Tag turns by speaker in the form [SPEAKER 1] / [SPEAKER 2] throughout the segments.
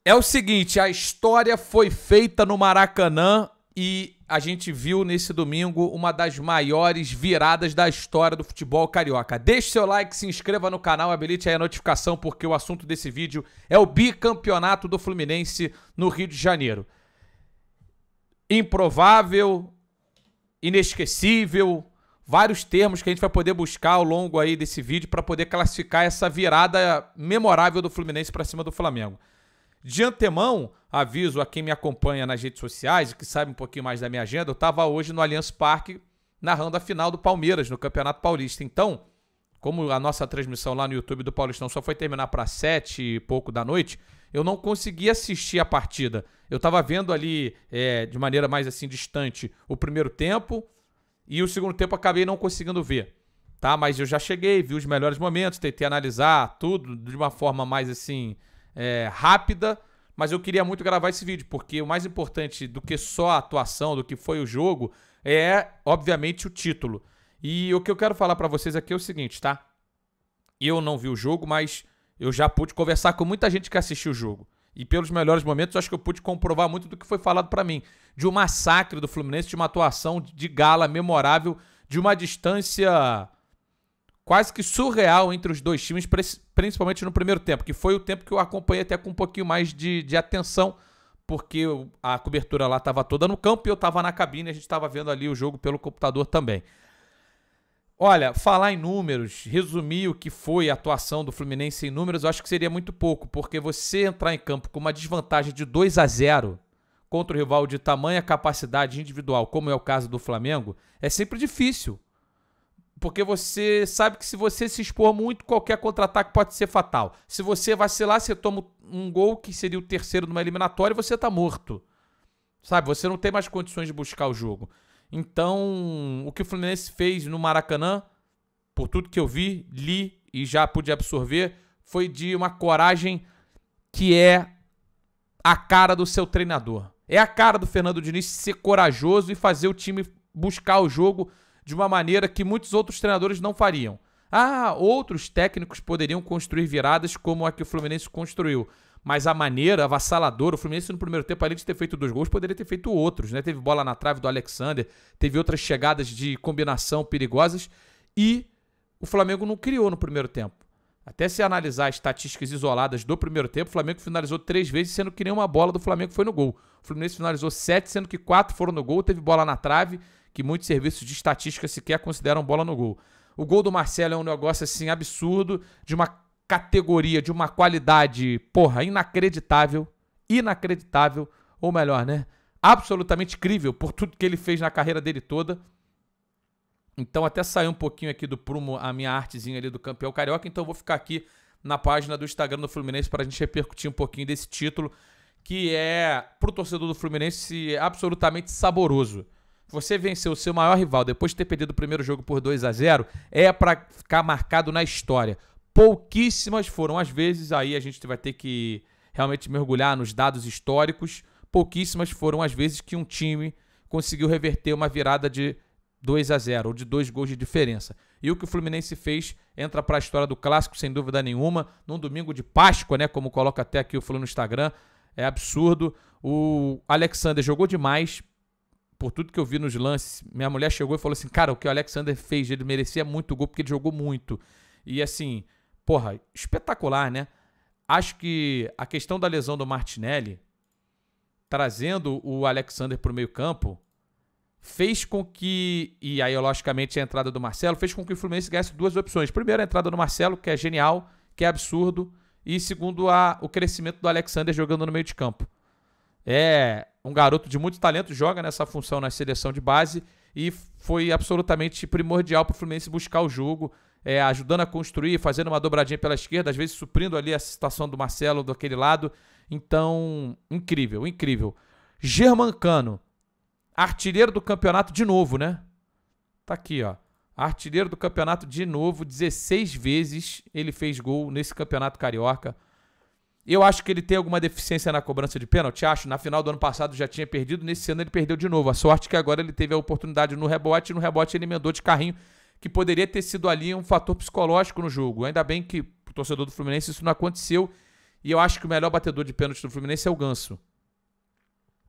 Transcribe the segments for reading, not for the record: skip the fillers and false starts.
[SPEAKER 1] É o seguinte, a história foi feita no Maracanã e a gente viu nesse domingo uma das maiores viradas da história do futebol carioca. Deixe seu like, se inscreva no canal, habilite aí a notificação porque o assunto desse vídeo é o bicampeonato do Fluminense no Rio de Janeiro. Improvável, inesquecível, vários termos que a gente vai poder buscar ao longo aí desse vídeo para poder classificar essa virada memorável do Fluminense para cima do Flamengo. De antemão, aviso a quem me acompanha nas redes sociais e que sabe um pouquinho mais da minha agenda, eu estava hoje no Allianz Parque narrando a final do Palmeiras no Campeonato Paulista. Então, como a nossa transmissão lá no YouTube do Paulistão só foi terminar para 7 e pouco da noite, eu não consegui assistir a partida. Eu estava vendo ali, de maneira mais assim distante, o primeiro tempo e o segundo tempo acabei não conseguindo ver. Tá? Mas eu já cheguei, vi os melhores momentos, tentei analisar tudo de uma forma mais assim... rápida, mas eu queria muito gravar esse vídeo, porque o mais importante do que só a atuação, do que foi o jogo, é, obviamente, o título. E o que eu quero falar pra vocês aqui é o seguinte, tá? Eu não vi o jogo, mas eu já pude conversar com muita gente que assistiu o jogo. E pelos melhores momentos, eu acho que eu pude comprovar muito do que foi falado pra mim. De um massacre do Fluminense, de uma atuação de gala memorável, de uma distância... quase que surreal entre os dois times, principalmente no primeiro tempo, que foi o tempo que eu acompanhei até com um pouquinho mais de atenção, porque a cobertura lá estava toda no campo e eu estava na cabine e a gente estava vendo ali o jogo pelo computador também. Olha, falar em números, resumir o que foi a atuação do Fluminense em números, eu acho que seria muito pouco, porque você entrar em campo com uma desvantagem de 2-0 contra o rival de tamanha capacidade individual, como é o caso do Flamengo, é sempre difícil. Porque você sabe que se você se expor muito, qualquer contra-ataque pode ser fatal. Se você vacilar, você toma um gol que seria o terceiro numa eliminatória e você tá morto. Sabe? Você não tem mais condições de buscar o jogo. Então, o que o Fluminense fez no Maracanã, por tudo que eu vi, li e já pude absorver, foi de uma coragem que é a cara do seu treinador. É a cara do Fernando Diniz ser corajoso e fazer o time buscar o jogo de uma maneira que muitos outros treinadores não fariam. Outros técnicos poderiam construir viradas como a que o Fluminense construiu. Mas a maneira avassaladora, o Fluminense no primeiro tempo, além de ter feito 2 gols, poderia ter feito outros, né? Teve bola na trave do Alexander, teve outras chegadas de combinação perigosas e o Flamengo não criou no primeiro tempo. Até se analisar estatísticas isoladas do primeiro tempo, o Flamengo finalizou 3 vezes, sendo que nenhuma bola do Flamengo foi no gol. O Fluminense finalizou 7, sendo que 4 foram no gol, teve bola na trave, que muitos serviços de estatística sequer consideram bola no gol. O gol do Marcelo é um negócio assim absurdo, de uma categoria, de uma qualidade, porra, inacreditável, ou melhor, né, absolutamente incrível por tudo que ele fez na carreira dele toda. Então até saiu um pouquinho aqui do prumo a minha artezinha ali do campeão carioca, então eu vou ficar aqui na página do Instagram do Fluminense para a gente repercutir um pouquinho desse título, que é, pro torcedor do Fluminense, absolutamente saboroso. Você venceu o seu maior rival depois de ter perdido o primeiro jogo por 2-0, é para ficar marcado na história. Pouquíssimas foram as vezes, aí a gente vai ter que realmente mergulhar nos dados históricos, pouquíssimas foram as vezes que um time conseguiu reverter uma virada de 2-0 ou de 2 gols de diferença. E o que o Fluminense fez entra para a história do clássico, sem dúvida nenhuma, num domingo de Páscoa, né, como coloca até aqui o Flu no Instagram, é absurdo. O Alexander jogou demais, por tudo que eu vi nos lances. Minha mulher chegou e falou assim, cara, o que o Alexander fez, ele merecia muito gol porque ele jogou muito. E assim, porra, espetacular, né? Acho que a questão da lesão do Martinelli, trazendo o Alexander para o meio campo, fez com que, e aí logicamente a entrada do Marcelo, fez com que o Fluminense ganhasse 2 opções. Primeiro, a entrada do Marcelo, que é genial, que é absurdo. E segundo, o crescimento do Alexander jogando no meio de campo. É um garoto de muito talento, joga nessa função na seleção de base e foi absolutamente primordial para o Fluminense buscar o jogo, ajudando a construir, fazendo uma dobradinha pela esquerda, às vezes suprindo ali a situação do Marcelo daquele lado. Então, incrível, incrível. Germancano, artilheiro do campeonato de novo, né? Tá aqui, ó. Artilheiro do campeonato de novo, 16 vezes ele fez gol nesse campeonato carioca. Eu acho que ele tem alguma deficiência na cobrança de pênalti, acho. Na final do ano passado já tinha perdido, nesse ano ele perdeu de novo. A sorte é que agora ele teve a oportunidade no rebote, e no rebote ele emendou de carrinho, que poderia ter sido ali um fator psicológico no jogo. Ainda bem que pro torcedor do Fluminense isso não aconteceu E eu acho que o melhor batedor de pênalti do Fluminense é o Ganso.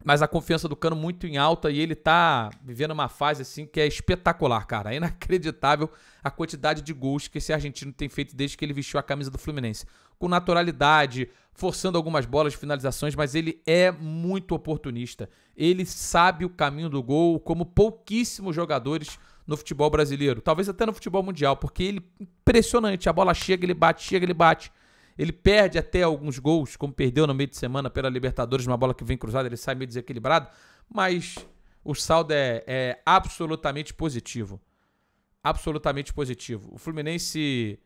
[SPEAKER 1] Mas a confiança do Cano muito em alta e ele tá vivendo uma fase assim que é espetacular, cara. É inacreditável a quantidade de gols que esse argentino tem feito desde que ele vestiu a camisa do Fluminense. Com naturalidade, forçando algumas bolas de finalizações, mas ele é muito oportunista. Ele sabe o caminho do gol como pouquíssimos jogadores no futebol brasileiro. Talvez até no futebol mundial, porque ele é impressionante. A bola chega, ele bate, chega, ele bate. Ele perde até alguns gols, como perdeu no meio de semana pela Libertadores, uma bola que vem cruzada, ele sai meio desequilibrado, mas o saldo é absolutamente positivo. Absolutamente positivo. O Fluminense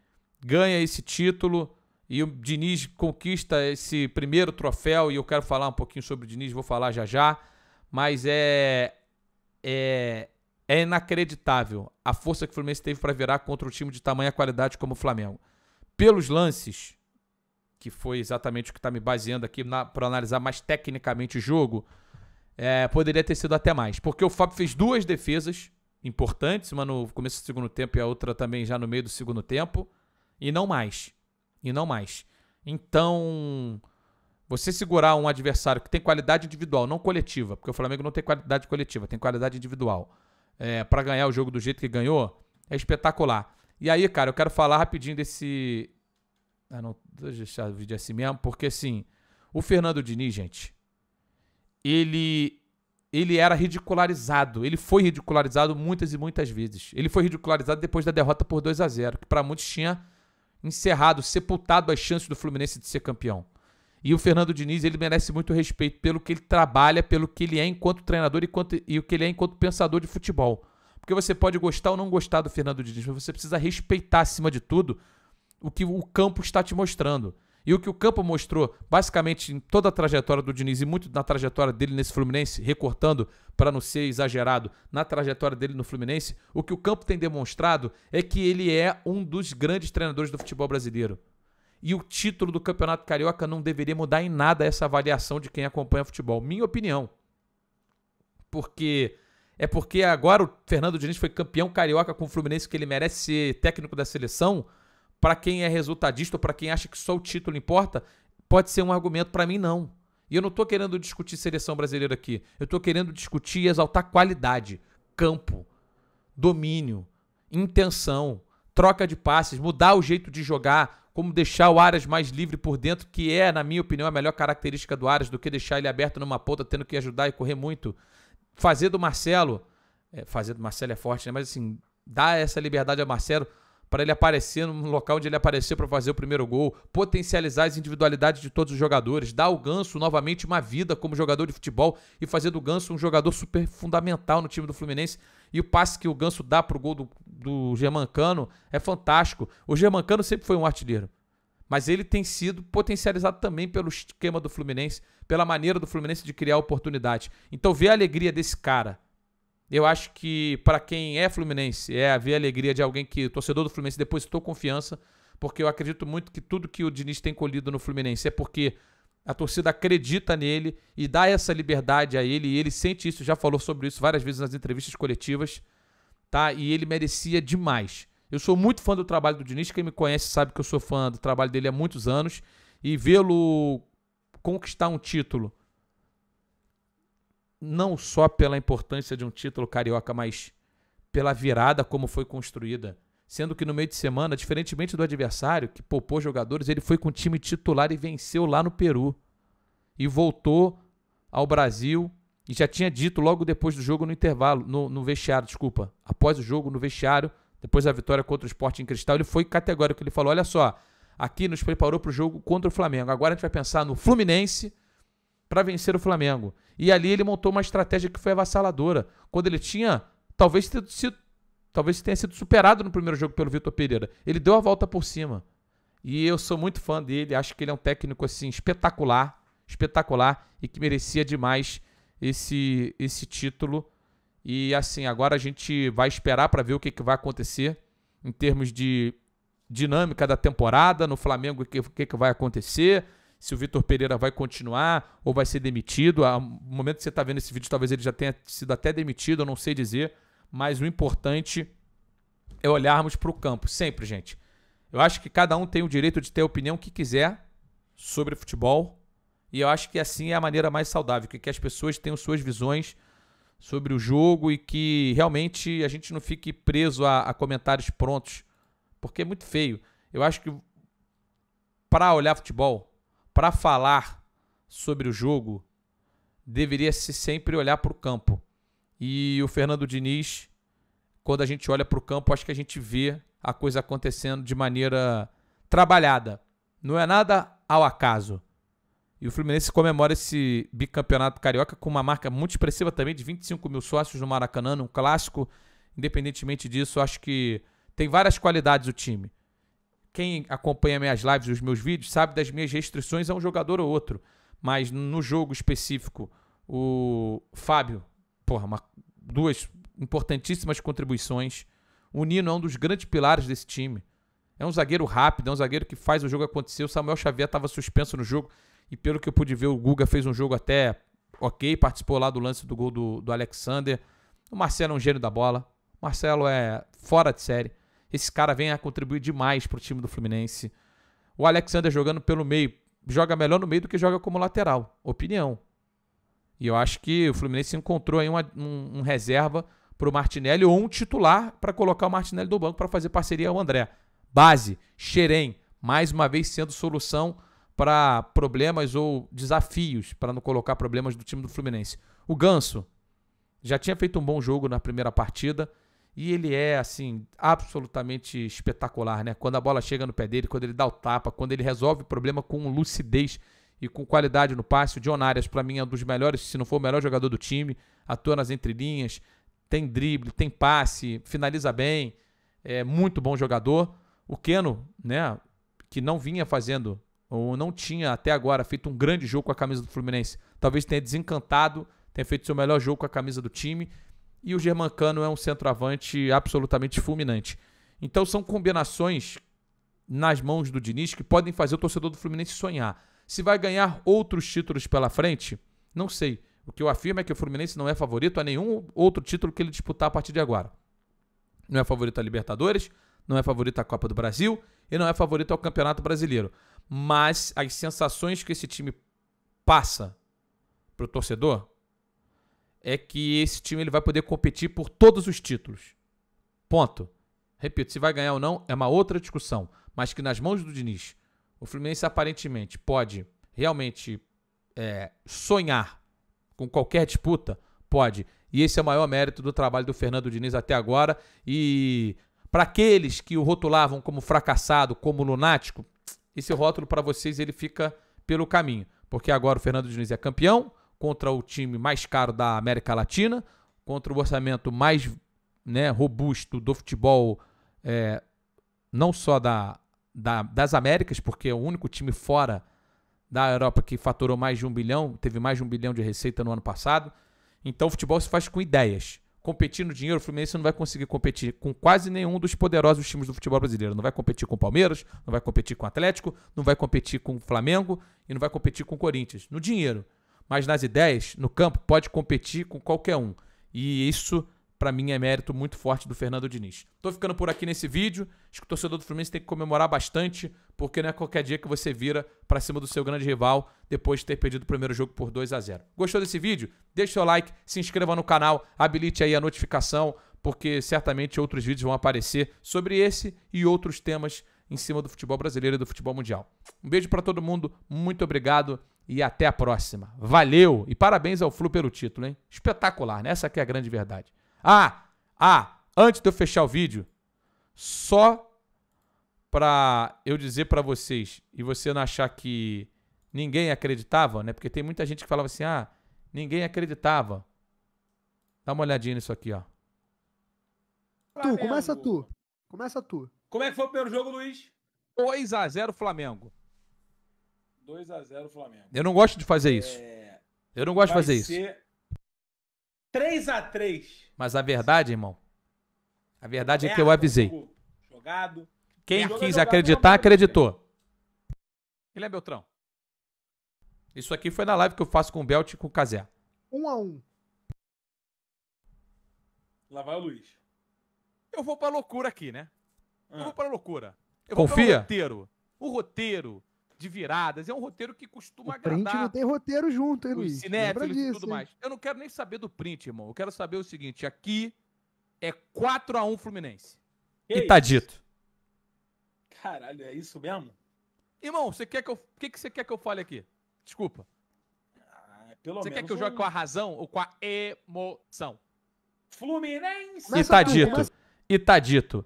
[SPEAKER 1] ganha esse título e o Diniz conquista esse primeiro troféu, e eu quero falar um pouquinho sobre o Diniz, vou falar já já, mas é inacreditável a força que o Fluminense teve para virar contra um time de tamanha qualidade como o Flamengo. Pelos lances, que foi exatamente o que está me baseando aqui para analisar mais tecnicamente o jogo, poderia ter sido até mais. Porque o Fábio fez 2 defesas importantes, uma no começo do segundo tempo e a outra também já no meio do segundo tempo, e não mais. Então, você segurar um adversário que tem qualidade individual, não coletiva, porque o Flamengo não tem qualidade coletiva, tem qualidade individual, para ganhar o jogo do jeito que ganhou, é espetacular. E aí, cara, eu quero falar rapidinho desse... não, vou deixar o vídeo assim mesmo, porque assim, o Fernando Diniz, gente, ele era ridicularizado, ele foi ridicularizado muitas e muitas vezes. Ele foi ridicularizado depois da derrota por 2-0, que para muitos tinha encerrado, sepultado as chances do Fluminense de ser campeão. E o Fernando Diniz, ele merece muito respeito pelo que ele trabalha, pelo que ele é enquanto treinador e o que ele é enquanto pensador de futebol. Porque você pode gostar ou não gostar do Fernando Diniz, mas você precisa respeitar, acima de tudo, o que o campo está te mostrando. E o que o campo mostrou, basicamente, em toda a trajetória do Diniz e muito na trajetória dele nesse Fluminense, recortando para não ser exagerado, na trajetória dele no Fluminense, o que o campo tem demonstrado é que ele é um dos grandes treinadores do futebol brasileiro. E o título do Campeonato Carioca não deveria mudar em nada essa avaliação de quem acompanha futebol. Minha opinião. Porque agora o Fernando Diniz foi campeão carioca com o Fluminense, que ele merece ser técnico da seleção. Para quem é resultadista ou para quem acha que só o título importa, pode ser um argumento. Para mim, não. E eu não estou querendo discutir seleção brasileira aqui. Eu estou querendo discutir e exaltar qualidade, campo, domínio, intenção, troca de passes, mudar o jeito de jogar, como deixar o Aras mais livre por dentro, que é, na minha opinião, a melhor característica do Aras, do que deixar ele aberto numa ponta, tendo que ajudar e correr muito. Fazer do Marcelo é forte, né? Mas assim, dar essa liberdade ao Marcelo para ele aparecer no local onde ele apareceu para fazer o primeiro gol, potencializar as individualidades de todos os jogadores, dar ao Ganso novamente uma vida como jogador de futebol e fazer do Ganso um jogador super fundamental no time do Fluminense. E o passe que o Ganso dá pro gol do Germancano é fantástico. O Germancano sempre foi um artilheiro, mas ele tem sido potencializado também pelo esquema do Fluminense, pela maneira do Fluminense de criar oportunidade. Então ver a alegria desse cara, eu acho que para quem é Fluminense, ver a alegria de alguém que, torcedor do Fluminense, depositou confiança, porque eu acredito muito que tudo que o Diniz tem colhido no Fluminense é porque a torcida acredita nele e dá essa liberdade a ele, e ele sente isso, já falou sobre isso várias vezes nas entrevistas coletivas, tá? E ele merecia demais. Eu sou muito fã do trabalho do Diniz, quem me conhece sabe que eu sou fã do trabalho dele há muitos anos, e vê-lo conquistar um título, não só pela importância de um título carioca, mas pela virada como foi construída. Sendo que no meio de semana, diferentemente do adversário, que poupou jogadores, ele foi com o time titular e venceu lá no Peru. E voltou ao Brasil e já tinha dito logo depois do jogo no intervalo, no vestiário, desculpa. Após o jogo no vestiário, depois da vitória contra o Sporting Cristal, ele foi categórico. Ele falou, olha só, aqui nos preparou para o jogo contra o Flamengo. Agora a gente vai pensar no Fluminense para vencer o Flamengo. E ali ele montou uma estratégia que foi avassaladora. Quando ele tinha, talvez tenha sido superado no primeiro jogo pelo Vitor Pereira. Ele deu a volta por cima. E eu sou muito fã dele. Acho que ele é um técnico assim espetacular e que merecia demais esse título. E assim, agora a gente vai esperar para ver o que vai acontecer em termos de dinâmica da temporada no Flamengo, o que vai acontecer. Se o Vitor Pereira vai continuar ou vai ser demitido. No momento que você está vendo esse vídeo, talvez ele já tenha sido até demitido, eu não sei dizer. Mas o importante é olharmos para o campo. Sempre, gente. Eu acho que cada um tem o direito de ter a opinião que quiser, sobre futebol. E eu acho que assim é a maneira mais saudável, que as pessoas tenham suas visões sobre o jogo e que realmente a gente não fique preso a comentários prontos, porque é muito feio. Eu acho que para olhar futebol, para falar sobre o jogo, deveria se sempre olhar para o campo. E o Fernando Diniz, quando a gente olha para o campo, acho que a gente vê a coisa acontecendo de maneira trabalhada. Não é nada ao acaso. E o Fluminense comemora esse bicampeonato carioca com uma marca muito expressiva também, de 25 mil sócios no Maracanã, um clássico. Independentemente disso, acho que tem várias qualidades o time. Quem acompanha minhas lives e os meus vídeos sabe das minhas restrições a um jogador ou outro. Mas no jogo específico, o Fábio, duas importantíssimas contribuições. O Nino é um dos grandes pilares desse time. É um zagueiro rápido, é um zagueiro que faz o jogo acontecer. O Samuel Xavier estava suspenso no jogo. E pelo que eu pude ver, o Guga fez um jogo até ok, participou lá do lance do gol do Alexander. O Marcelo é um gênio da bola. O Marcelo é fora de série. Esse cara vem a contribuir demais pro time do Fluminense. O Alexander jogando pelo meio, joga melhor no meio do que joga como lateral. Opinião. E eu acho que o Fluminense encontrou aí um reserva pro Martinelli ou um titular para colocar o Martinelli do banco para fazer parceria ao André. Base, Xerém, mais uma vez sendo solução para problemas ou desafios, para não colocar problemas do time do Fluminense. O Ganso já tinha feito um bom jogo na primeira partida e ele é, assim, absolutamente espetacular, né? Quando a bola chega no pé dele, quando ele dá o tapa, quando ele resolve o problema com lucidez e com qualidade no passe. O John Arias, para mim, é um dos melhores, se não for o melhor jogador do time, atua nas entrelinhas, tem drible, tem passe, finaliza bem, é muito bom jogador. O Keno, né, que não vinha fazendo ou não tinha até agora feito um grande jogo com a camisa do Fluminense, talvez tenha desencantado, tenha feito seu melhor jogo com a camisa do time. E o Germancano é um centroavante absolutamente fulminante. Então são combinações nas mãos do Diniz que podem fazer o torcedor do Fluminense sonhar. Se vai ganhar outros títulos pela frente, não sei. O que eu afirmo é que o Fluminense não é favorito a nenhum outro título que ele disputar a partir de agora. Não é favorito a Libertadores, não é favorito à Copa do Brasil e não é favorito ao Campeonato Brasileiro. Mas as sensações que esse time passa pro torcedor é que esse time ele vai poder competir por todos os títulos. Ponto. Repito, se vai ganhar ou não é uma outra discussão. Mas que nas mãos do Diniz, o Fluminense aparentemente pode realmente sonhar com qualquer disputa, pode. E esse é o maior mérito do trabalho do Fernando Diniz até agora. E para aqueles que o rotulavam como fracassado, como lunático, esse rótulo para vocês ele fica pelo caminho. Porque agora o Fernando Diniz é campeão, contra o time mais caro da América Latina, contra o orçamento mais, né, robusto do futebol, não só das Américas, porque é o único time fora da Europa que faturou mais de 1 bilhão, teve mais de 1 bilhão de receita no ano passado. Então o futebol se faz com ideias. Competir no dinheiro, o Fluminense não vai conseguir competir com quase nenhum dos poderosos times do futebol brasileiro. Não vai competir com o Palmeiras, não vai competir com o Atlético, não vai competir com o Flamengo e não vai competir com o Corinthians. No dinheiro. Mas nas ideias, no campo, pode competir com qualquer um. E isso, para mim, é mérito muito forte do Fernando Diniz. Tô ficando por aqui nesse vídeo. Acho que o torcedor do Fluminense tem que comemorar bastante, porque não é qualquer dia que você vira para cima do seu grande rival depois de ter perdido o primeiro jogo por 2-0. Gostou desse vídeo? Deixe seu like, se inscreva no canal, habilite aí a notificação, porque certamente outros vídeos vão aparecer sobre esse e outros temas em cima do futebol brasileiro e do futebol mundial. Um beijo para todo mundo, muito obrigado. E até a próxima. Valeu! E parabéns ao Flu pelo título, hein? Espetacular, né? Essa aqui é a grande verdade. Antes de eu fechar o vídeo, só pra eu dizer pra vocês, e você não achar que ninguém acreditava, né? Porque tem muita gente que falava assim, ninguém acreditava. Dá uma olhadinha nisso aqui, ó.
[SPEAKER 2] Começa tu.
[SPEAKER 3] Como é que foi o primeiro jogo, Luiz?
[SPEAKER 1] 2-0 Flamengo.
[SPEAKER 3] 2-0 Flamengo.
[SPEAKER 1] Eu não gosto de fazer isso. Eu não gosto de fazer isso.
[SPEAKER 3] 3-3.
[SPEAKER 1] Mas a verdade, irmão, a verdade é que eu avisei.
[SPEAKER 3] Jogado.
[SPEAKER 1] Quem quis acreditar, acreditou. Ele é Beltrão. Isso aqui foi na live que eu faço com o Belt e com o Cazé.
[SPEAKER 2] 1-1.
[SPEAKER 3] Lá vai o Luiz.
[SPEAKER 1] Eu vou pra loucura aqui, né? Eu vou pra loucura. Eu
[SPEAKER 3] Confia?
[SPEAKER 1] Vou pelo roteiro. O roteiro de viradas. É um roteiro que costuma
[SPEAKER 2] O print
[SPEAKER 1] agradar
[SPEAKER 2] não tem roteiro junto, hein,
[SPEAKER 1] os
[SPEAKER 2] Luiz?
[SPEAKER 1] cinéfilos e tudo mais. Eu não quero nem saber do print, irmão. Eu quero saber o seguinte, aqui é 4-1 Fluminense. E tá dito.
[SPEAKER 3] Caralho, é isso mesmo?
[SPEAKER 1] Irmão, você quer que eu... O que você quer que eu fale aqui? Desculpa. Você quer que eu jogue com a razão ou com a emoção?
[SPEAKER 3] Fluminense!
[SPEAKER 1] E tá dito. E tá dito.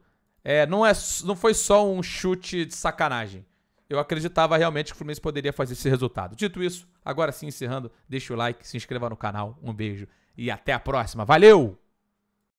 [SPEAKER 1] Não foi só um chute de sacanagem. Eu acreditava realmente que o Fluminense poderia fazer esse resultado. Dito isso, agora sim encerrando, deixa o like, se inscreva no canal. Um beijo e até a próxima. Valeu!